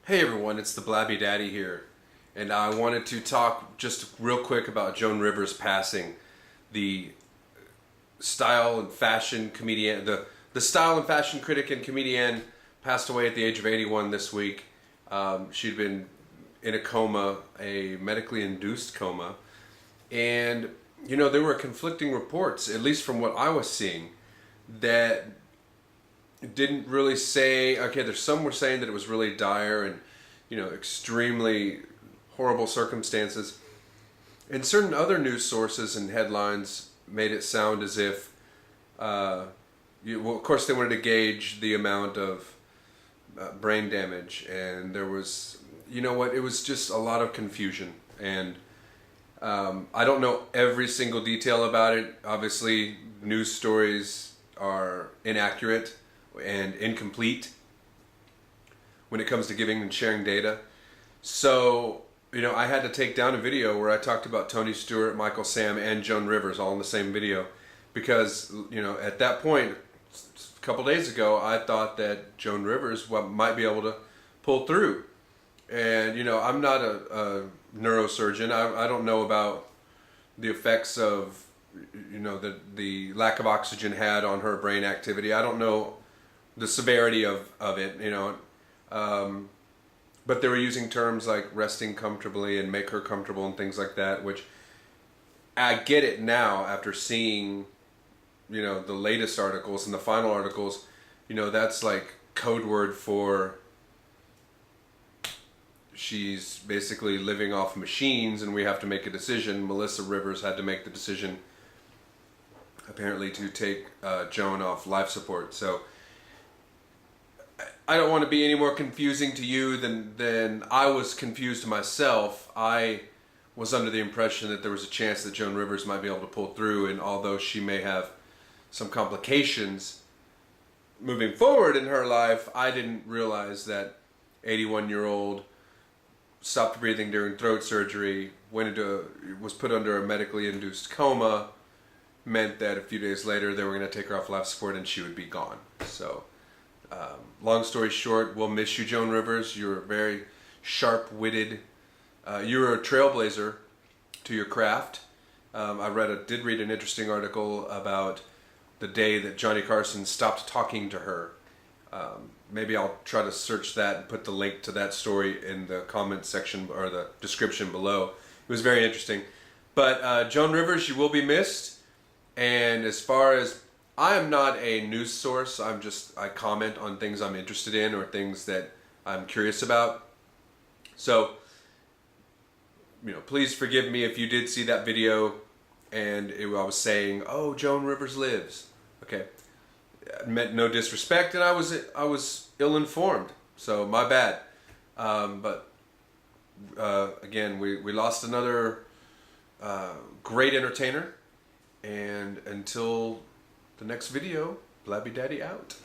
Hey everyone, it's the Blabby Daddy here, and I wanted to talk just real quick about Joan Rivers passing. The style and fashion comedian, the style and fashion critic and comedian passed away at the age of 81 this week. She'd been in a coma, a medically induced coma, and there were conflicting reports, at least from what I was seeing, that didn't really say, okay, there's some were saying that it was really dire and, extremely horrible circumstances. And certain other news sources and headlines made it sound as if, well, of course they wanted to gauge the amount of brain damage. And there was, it was just a lot of confusion. And I don't know every single detail about it. Obviously, news stories are inaccurate and incomplete when it comes to giving and sharing data. So, I had to take down a video where I talked about Tony Stewart, Michael Sam, and Joan Rivers all in the same video because, at that point, a couple days ago, I thought that Joan Rivers might be able to pull through. And, I'm not a neurosurgeon. I don't know about the effects of, the lack of oxygen had on her brain activity. I don't know the severity of it, but they were using terms like resting comfortably and make her comfortable and things like that, which I get it now after seeing, the latest articles and the final articles. That's like code word for she's basically living off machines and we have to make a decision. Melissa Rivers had to make the decision apparently to take Joan off life support. So I don't want to be any more confusing to you than I was confused myself. I was under the impression that there was a chance that Joan Rivers might be able to pull through, and although she may have some complications moving forward in her life, I didn't realize that 81-year-old stopped breathing during throat surgery, was put under a medically induced coma, meant that a few days later they were going to take her off life support and she would be gone. So long story short, we'll miss you, Joan Rivers. You're very sharp-witted. You're a trailblazer to your craft. I did read an interesting article about the day that Johnny Carson stopped talking to her. Maybe I'll try to search that and put the link to that story in the comment section or the description below. It was very interesting. But Joan Rivers, you will be missed. And as far as, I am not a news source. I comment on things I'm interested in or things that I'm curious about. So, please forgive me if you did see that video and I was saying, oh, Joan Rivers lives. Okay. It meant no disrespect, and I was ill-informed. So, my bad. Again, we lost another great entertainer. And until the next video, Blabby Daddy out.